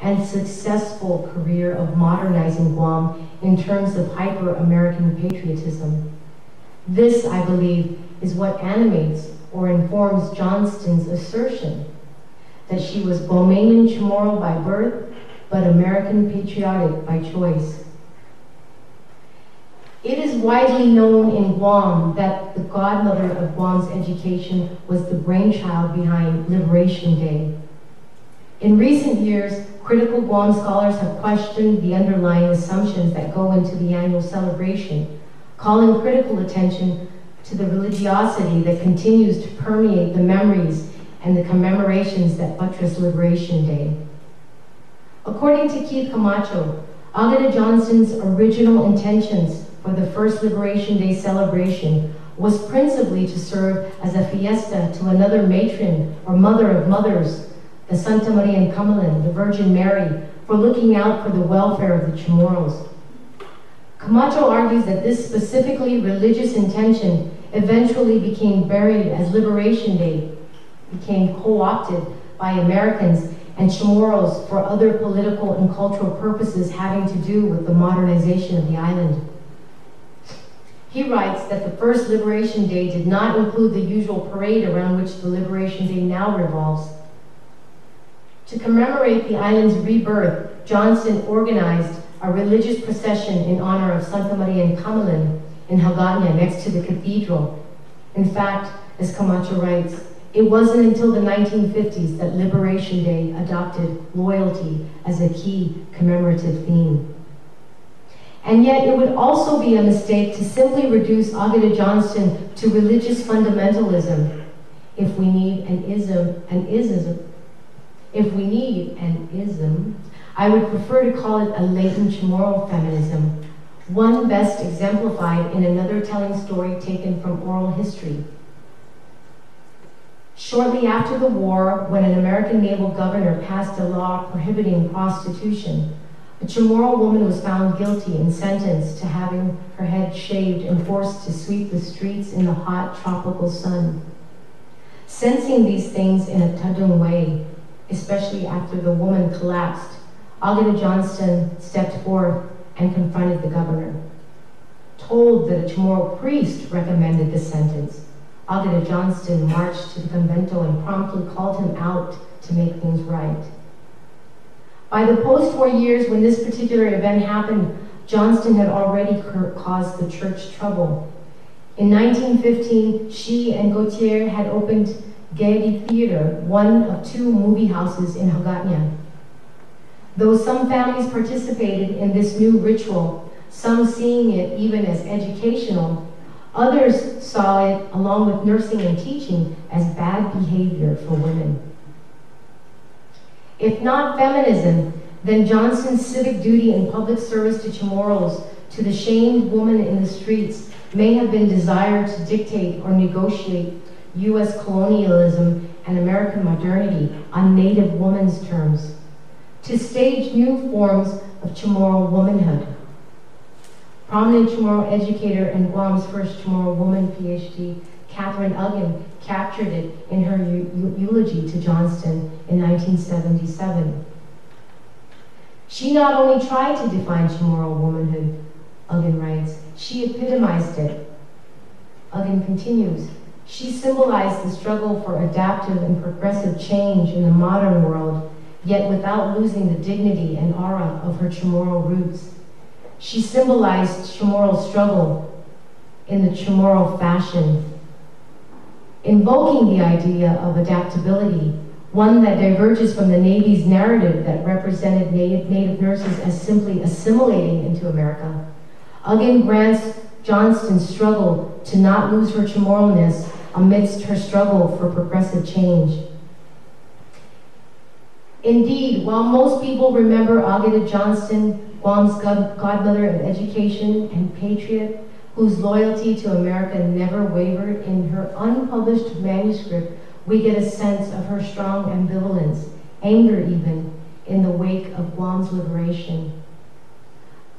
and successful career of modernizing Guam in terms of hyper-American patriotism. This, I believe, is what animates or informs Johnston's assertion that she was Guamanian Chamorro by birth, but American patriotic by choice. It is widely known in Guam that the godmother of Guam's education was the brainchild behind Liberation Day. In recent years, critical Guam scholars have questioned the underlying assumptions that go into the annual celebration, calling critical attention to the religiosity that continues to permeate the memories and the commemorations that buttress Liberation Day. According to Keith Camacho, Agata Johnston's original intentions for the first Liberation Day celebration was principally to serve as a fiesta to another matron or mother of mothers, the Santa Maria in Cumberland, the Virgin Mary, for looking out for the welfare of the Chamorros. Camacho argues that this specifically religious intention eventually became buried as Liberation Day became co-opted by Americans and Chamorros for other political and cultural purposes having to do with the modernization of the island. He writes that the first Liberation Day did not include the usual parade around which the Liberation Day now revolves. To commemorate the island's rebirth, Johnston organized a religious procession in honor of Santa Maria in Cumberland in Hagåtña next to the cathedral. In fact, as Camacho writes, it wasn't until the 1950s that Liberation Day adopted loyalty as a key commemorative theme. And yet it would also be a mistake to simply reduce Agata Johnston to religious fundamentalism. If we need an ism, I would prefer to call it a latent Chamorro feminism, one best exemplified in another telling story taken from oral history. Shortly after the war, when an American naval governor passed a law prohibiting prostitution, a Chamorro woman was found guilty and sentenced to having her head shaved and forced to sweep the streets in the hot tropical sun. Sensing these things in a Tadung way, especially after the woman collapsed, Agata Johnston stepped forth and confronted the governor. Told that a Chamorro priest recommended the sentence, Agata Johnston marched to the convento and promptly called him out to make things right. By the post-war years, when this particular event happened, Johnston had already caused the church trouble. In 1915, she and Gautier had opened Gaiety Theater, one of two movie houses in Hagåtña. Though some families participated in this new ritual, some seeing it even as educational, others saw it, along with nursing and teaching, as bad behavior for women. If not feminism, then Johnston's civic duty and public service to Chamorros, to the shamed woman in the streets, may have been desire to dictate or negotiate U.S. colonialism and American modernity on Native woman's terms, to stage new forms of Chamorro womanhood. Prominent Chamorro educator and Guam's first Chamorro woman PhD, Catherine Uggan, captured it in her eulogy to Johnston in 1977. She not only tried to define Chamorro womanhood, Uggan writes, she epitomized it. Uggan continues, she symbolized the struggle for adaptive and progressive change in the modern world, yet without losing the dignity and aura of her Chamorro roots. She symbolized Chamorro's struggle in the Chamorro fashion, invoking the idea of adaptability, one that diverges from the Navy's narrative that represented Native nurses as simply assimilating into America. Uggan grants Johnston's struggle to not lose her Chamorro-ness amidst her struggle for progressive change. Indeed, while most people remember Agata Johnston, Guam's godmother of education and patriot, whose loyalty to America never wavered, in her unpublished manuscript, we get a sense of her strong ambivalence, anger even, in the wake of Guam's liberation.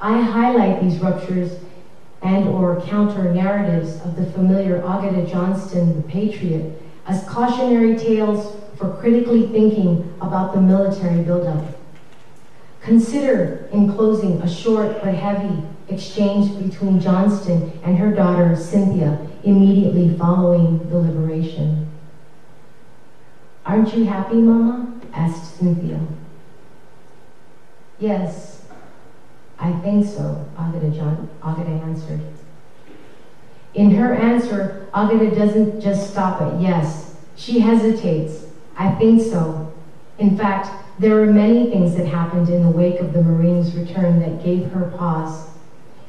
I highlight these ruptures and or counter-narratives of the familiar Agata Johnston, the patriot, as cautionary tales for critically thinking about the military buildup. Consider, in closing, a short but heavy exchange between Johnston and her daughter, Cynthia, immediately following the liberation. "Aren't you happy, Mama?" asked Cynthia. "Yes, I think so," Agata answered. In her answer, Agata doesn't just stop at yes. She hesitates. "I think so." In fact, there were many things that happened in the wake of the Marines' return that gave her pause.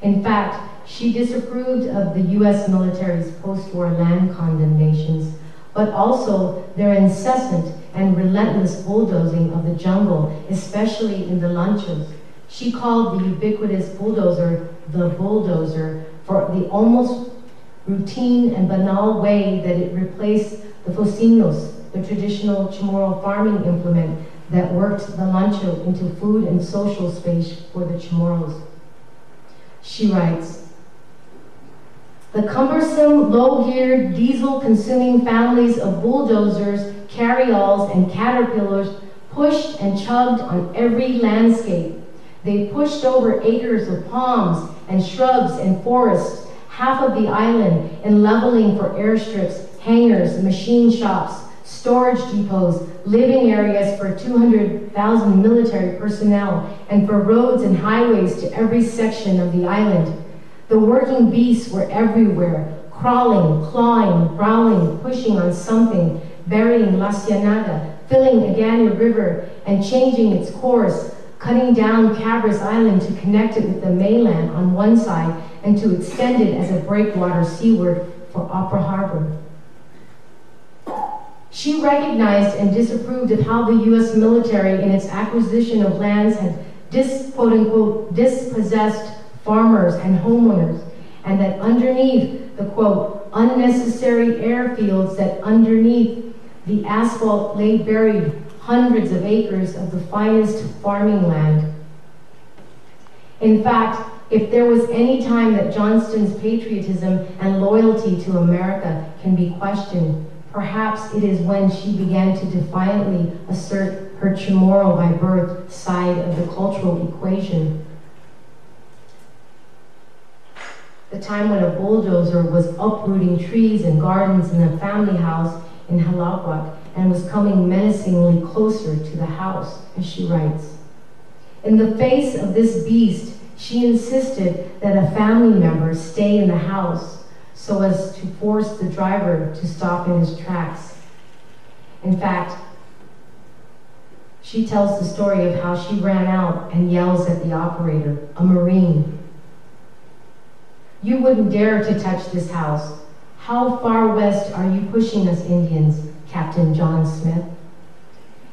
In fact, she disapproved of the U.S. military's post-war land condemnations, but also their incessant and relentless bulldozing of the jungle, especially in the Lanchos. She called the ubiquitous bulldozer the bulldozer for the almost routine and banal way that it replaced the focinos, the traditional Chamorro farming implement that worked the Lancho into food and social space for the Chamorros. She writes, "The cumbersome, low-geared, diesel-consuming families of bulldozers, carryalls, and caterpillars pushed and chugged on every landscape. They pushed over acres of palms and shrubs and forests, half of the island, in leveling for airstrips, hangars, machine shops, storage depots, living areas for 200,000 military personnel, and for roads and highways to every section of the island. The working beasts were everywhere, crawling, clawing, growling, pushing on something, burying La Cienega, filling Agana River, and changing its course, cutting down Cabras Island to connect it with the mainland on one side and to extend it as a breakwater seaward for Opera Harbor." She recognized and disapproved of how the U.S. military in its acquisition of lands had quote-unquote, dispossessed farmers and homeowners, and that underneath the, quote, unnecessary airfields, that underneath the asphalt lay buried hundreds of acres of the finest farming land. In fact, if there was any time that Johnston's patriotism and loyalty to America can be questioned, perhaps it is when she began to defiantly assert her Chamorro by birth side of the cultural equation. The time when a bulldozer was uprooting trees and gardens in a family house in Jalapa and was coming menacingly closer to the house, as she writes. In the face of this beast, she insisted that a family member stay in the house so as to force the driver to stop in his tracks. In fact, she tells the story of how she ran out and yells at the operator, a Marine. "You wouldn't dare to touch this house. How far west are you pushing us Indians, Captain John Smith?"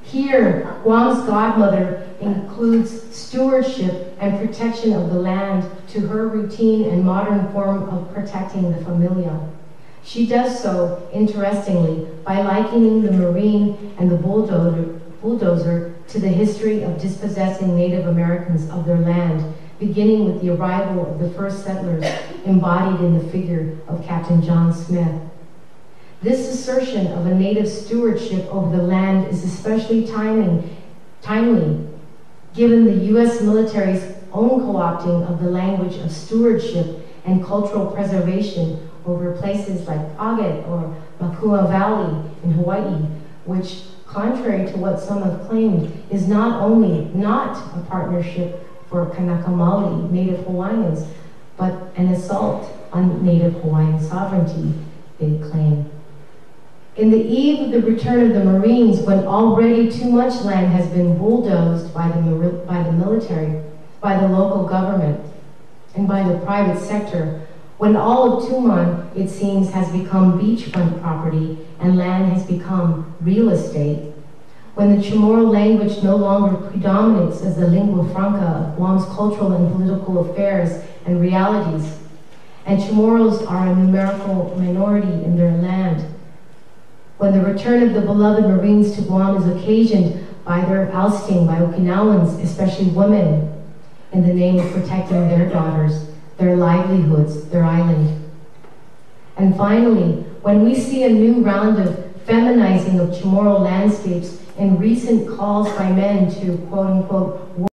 Here, Guam's godmother includes stewardship and protection of the land to her routine and modern form of protecting the familia. She does so, interestingly, by likening the Marine and the bulldozer to the history of dispossessing Native Americans of their land, beginning with the arrival of the first settlers embodied in the figure of Captain John Smith. This assertion of a native stewardship over the land is especially timely, given the U.S. military's own co-opting of the language of stewardship and cultural preservation over places like Paget or Makua Valley in Hawaii, which, contrary to what some have claimed, is not only not a partnership for Kanaka Maoli, Native Hawaiians, but an assault on Native Hawaiian sovereignty, they claim. In the eve of the return of the Marines, when already too much land has been bulldozed by the military, by the local government, and by the private sector, when all of Tuman, it seems, has become beachfront property and land has become real estate, when the Chamorro language no longer predominates as the lingua franca of Guam's cultural and political affairs and realities, and Chamorros are a numerical minority in their land, when the return of the beloved Marines to Guam is occasioned by their ousting by Okinawans, especially women, in the name of protecting their daughters, their livelihoods, their island. And finally, when we see a new round of feminizing of Chamorro landscapes in recent calls by men to quote-unquote